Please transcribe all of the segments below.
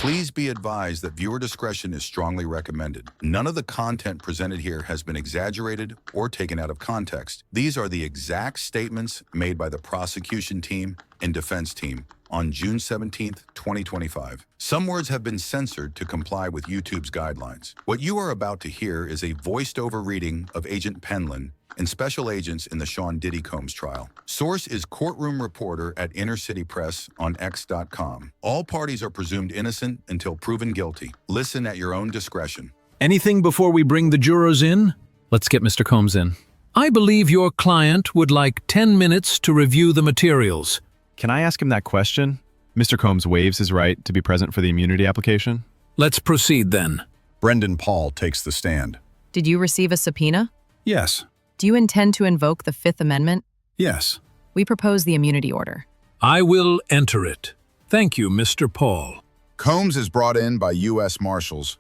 Please be advised that viewer discretion is strongly recommended. None of the content presented here has been exaggerated or taken out of context. These are the exact statements made by the prosecution team and defense team on June 17th, 2025. Some words have been censored to comply with YouTube's guidelines. What you are about to hear is a voiced-over reading of Agent Penland and special agents in the Sean Diddy Combs trial. Source is courtroom reporter at Inner City Press on X.com. All parties are presumed innocent until proven guilty. Listen at your own discretion. Anything before we bring the jurors in? Let's get Mr. Combs in. I believe your client would like 10 minutes to review the materials. Can I ask him that question? Mr. Combs waives his right to be present for the immunity application. Let's proceed then. Brendan Paul takes the stand. Did you receive a subpoena? Yes. Do you intend to invoke the Fifth Amendment? Yes. We propose the immunity order. I will enter it. Thank you, Mr. Paul. Combs is brought in by U.S. Marshals.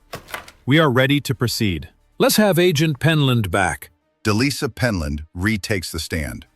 We are ready to proceed. Let's have Agent Penland back. DeLeassa Penland retakes the stand.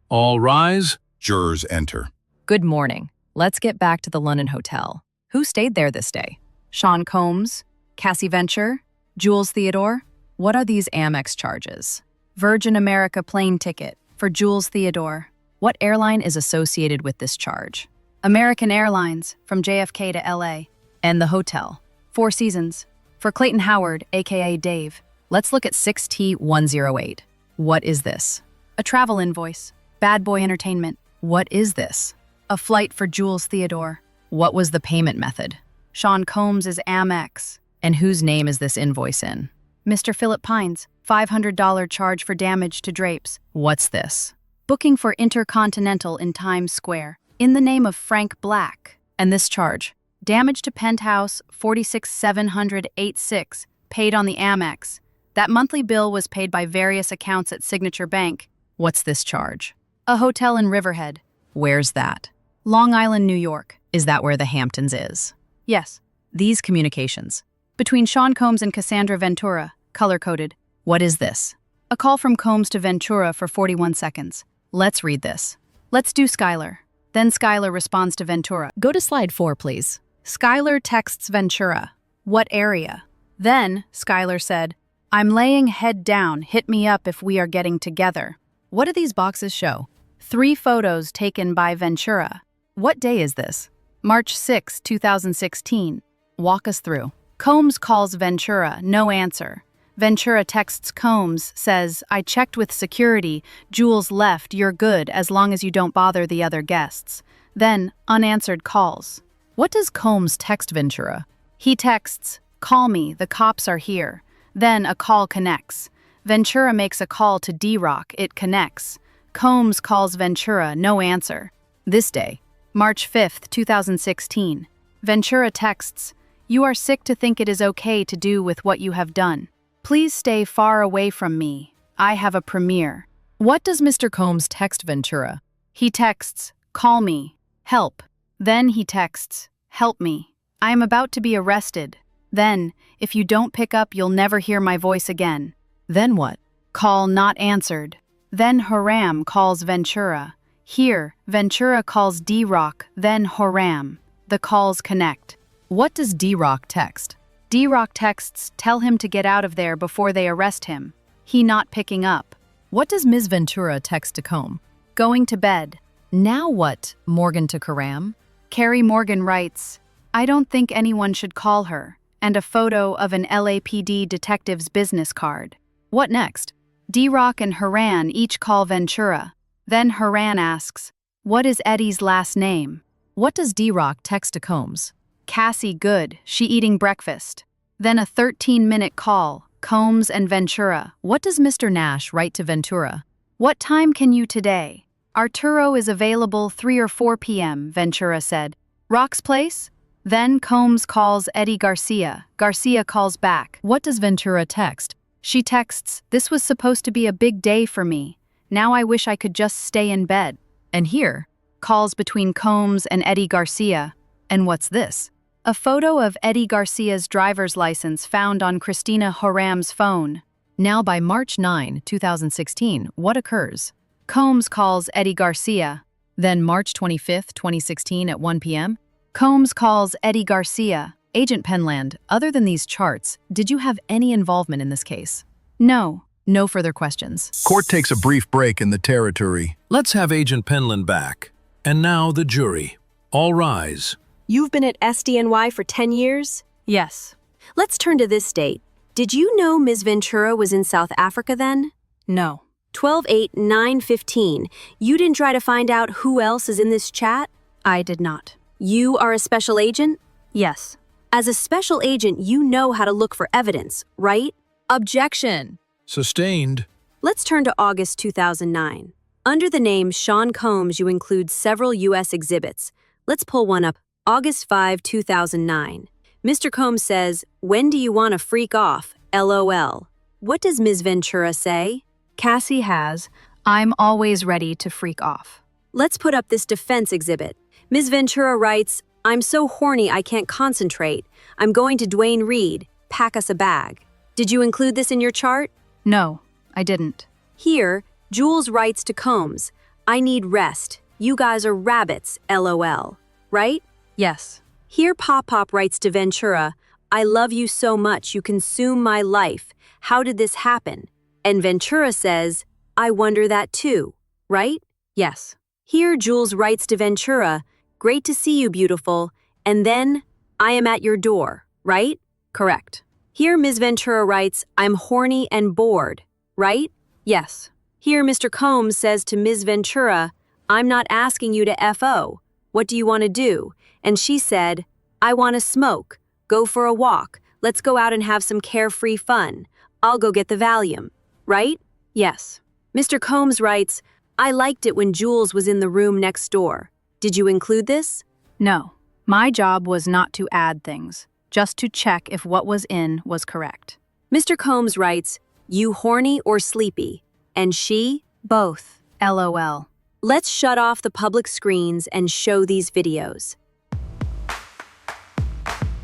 All rise. Jurors enter. Good morning. Let's get back to the London Hotel. Who stayed there this day? Sean Combs? Cassie Ventura? Jules Theodore? What are these Amex charges? Virgin America plane ticket for Jules Theodore. What airline is associated with this charge? American Airlines from JFK to LA. And the hotel. Four Seasons. For Clayton Howard, aka Dave. Let's look at 6T108. What is this? A travel invoice. Bad Boy Entertainment. What is this? A flight for Jules Theodore. What was the payment method? Sean Combs is Amex. And whose name is this invoice in? Mr. Philip Pines, $500 charge for damage to drapes. What's this? Booking for Intercontinental in Times Square, in the name of Frank Black. And this charge, damage to penthouse 46,786, paid on the Amex. That monthly bill was paid by various accounts at Signature Bank. What's this charge? A hotel in Riverhead. Where's that? Long Island, New York. Is that where the Hamptons is? Yes. These communications. Between Sean Combs and Cassandra Ventura, color-coded. What is this? A call from Combs to Ventura for 41 seconds. Let's read this. Let's do Skylar. Then Skylar responds to Ventura. Go to slide 4, please. Skylar texts Ventura. What area? Then, Skylar said, I'm laying head down. Hit me up if we are getting together. What do these boxes show? 3 photos taken by Ventura. What day is this? March 6, 2016. Walk us through. Combs calls Ventura, no answer. Ventura texts Combs, says, I checked with security, Jules left, you're good as long as you don't bother the other guests. Then, unanswered calls. What does Combs text Ventura? He texts, call me, the cops are here. Then a call connects. Ventura makes a call to D-Rock, it connects. Combs calls Ventura, no answer. This day, March 5th, 2016. Ventura texts, you are sick to think it is okay to do with what you have done. Please stay far away from me. I have a premiere. What does Mr. Combs text Ventura? He texts, call me, help. Then he texts, help me. I am about to be arrested. Then, if you don't pick up, you'll never hear my voice again. Then what? Call not answered. Then Haram calls Ventura. Here, Ventura calls D-Rock, then Haram. The calls connect. What does D-Rock text? D-Rock texts, tell him to get out of there before they arrest him. He not picking up. What does Ms. Ventura text to Combs? Going to bed. Now what? Morgan to Karam? Carrie Morgan writes, I don't think anyone should call her, and a photo of an LAPD detective's business card. What next? D-Rock and Haran each call Ventura. Then Haran asks, what is Eddie's last name? What does D-Rock text to Combs? Cassie good, she eating breakfast. Then a 13-minute call, Combs and Ventura. What does Mr. Nash write to Ventura? What time can you today? Arturo is available 3 or 4 p.m., Ventura said. Rock's place? Then Combs calls Eddie Garcia. Garcia calls back. What does Ventura text? She texts, this was supposed to be a big day for me. Now I wish I could just stay in bed. And here, calls between Combs and Eddie Garcia. And what's this? A photo of Eddie Garcia's driver's license found on Christina Haram's phone. Now by March 9, 2016, what occurs? Combs calls Eddie Garcia. Then March 25, 2016 at 1 p.m., Combs calls Eddie Garcia. Agent Penland, other than these charts, did you have any involvement in this case? No. No further questions. Court takes a brief break in the territory. Let's have Agent Penland back. And now the jury. All rise. You've been at SDNY for 10 years? Yes. Let's turn to this date. Did you know Ms. Ventura was in South Africa then? No. 12/8/9/15. You didn't try to find out who else is in this chat? I did not. You are a special agent? Yes. As a special agent, you know how to look for evidence, right? Objection. Sustained. Let's turn to August 2009. Under the name Sean Combs, you include several U.S. exhibits. Let's pull one up. August 5, 2009. Mr. Combs says, "When do you want to freak off? LOL." What does Ms. Ventura say? Cassie has, "I'm always ready to freak off." Let's put up this defense exhibit. Ms. Ventura writes, "I'm so horny I can't concentrate. I'm going to Dwayne Reed. Pack us a bag." Did you include this in your chart? No, I didn't. Here, Jules writes to Combs, "I need rest. You guys are rabbits, LOL." Right? Yes. Here, Pop writes to Ventura, "I love you so much you consume my life. How did this happen?" And Ventura says, "I wonder that too." Right? Yes. Here, Jules writes to Ventura, "Great to see you, beautiful." And then, "I am at your door." Right? Correct. Here, Ms. Ventura writes, "I'm horny and bored." Right? Yes. Here, Mr. Combs says to Ms. Ventura, "I'm not asking you to FO. What do you want to do?" And she said, "I want to smoke. Go for a walk. Let's go out and have some carefree fun. I'll go get the Valium." Right? Yes. Mr. Combs writes, "I liked it when Jules was in the room next door." Did you include this? No. My job was not to add things, just to check if what was in was correct. Mr. Combs writes, "You horny or sleepy?" And she, Both. LOL. "Let's shut off the public screens and show these videos."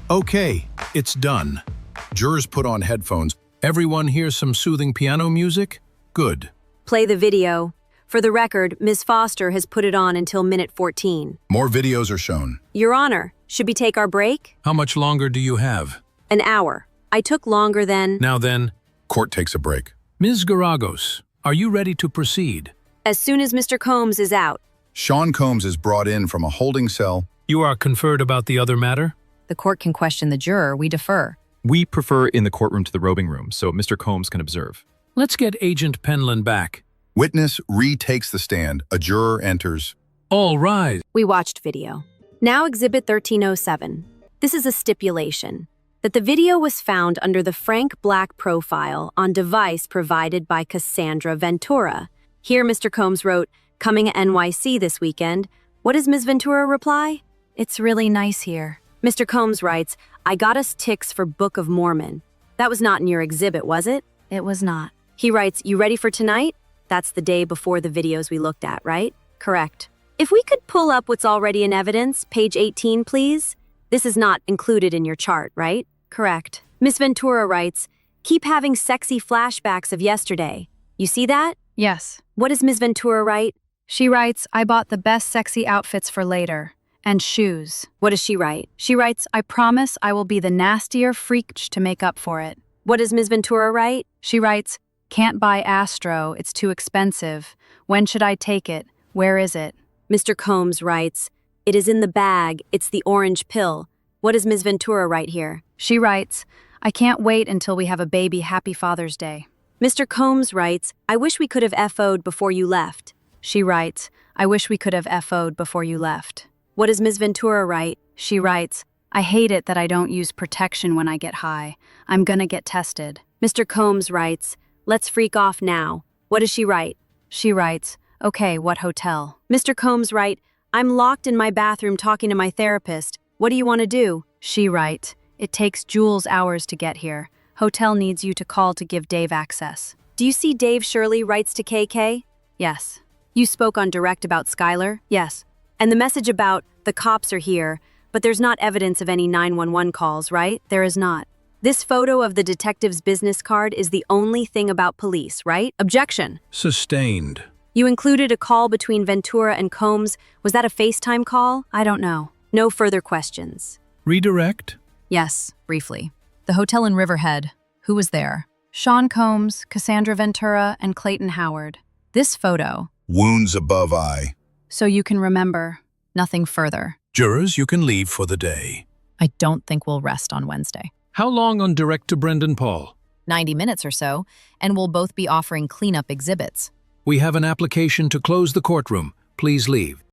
Okay, it's done. Jurors put on headphones. Everyone hears some soothing piano music? Good. Play the video. For the record, Ms. Foster has put it on until minute 14. More videos are shown. Your Honor, should we take our break? How much longer do you have? An hour. I took longer than... Now then, Court takes a break. Ms. Geragos, are you ready to proceed? As soon as Mr. Combs is out. Sean Combs is brought in from a holding cell. You are conferred about the other matter? The court can question the juror. We defer. We prefer in the courtroom to the robing room, so Mr. Combs can observe. Let's get Agent Penland back. Witness retakes the stand. A juror enters. All rise. We watched video. Now Exhibit 1307. This is a stipulation that the video was found under the Frank Black profile on device provided by Cassie Ventura. Here Mr. Combs wrote, "Coming at NYC this weekend." What does Ms. Ventura reply? It's really nice here. Mr. Combs writes, "I got us ticks for Book of Mormon." That was not in your exhibit, was it? It was not. He writes, "You ready for tonight?" That's the day before the videos we looked at, right? Correct. If we could pull up what's already in evidence, page 18, please. This is not included in your chart, right? Correct. Ms. Ventura writes, "Keep having sexy flashbacks of yesterday." You see that? Yes. What does Ms. Ventura write? She writes, "I bought the best sexy outfits for later. And shoes." What does she write? She writes, "I promise I will be the nastier freak to make up for it." What does Ms. Ventura write? She writes, "Can't buy Astro, it's too expensive. When should I take it? Where is it?" Mr. Combs writes, "It is in the bag, it's the orange pill." What does Ms. Ventura write here? She writes, "I can't wait until we have a baby. Happy Father's Day." Mr. Combs writes, "I wish we could have FO'd before you left." She writes, "I wish we could have FO'd before you left." What does Ms. Ventura write? She writes, "I hate it that I don't use protection when I get high. I'm gonna get tested." Mr. Combs writes, "Let's freak off now." What does she write? She writes, "Okay, what hotel?" Mr. Combs write, "I'm locked in my bathroom talking to my therapist. What do you want to do?" She writes, "It takes Jules hours to get here. Hotel needs you to call to give Dave access." Do you see Dave Shirley writes to KK? Yes. You spoke on direct about Skylar? Yes. And the message about the cops are here, but there's not evidence of any 911 calls, right? There is not. This photo of the detective's business card is the only thing about police, right? Objection. Sustained. You included a call between Ventura and Combs. Was that a FaceTime call? I don't know. No further questions. Redirect? Yes, briefly. The hotel in Riverhead. Who was there? Sean Combs, Cassandra Ventura, and Clayton Howard. This photo. Wounds above eye. So you can remember. Nothing further. Jurors, you can leave for the day. I don't think we'll rest on Wednesday. How long on direct to Brendan Paul? 90 minutes or so, and we'll both be offering cleanup exhibits. We have an application to close the courtroom. Please leave.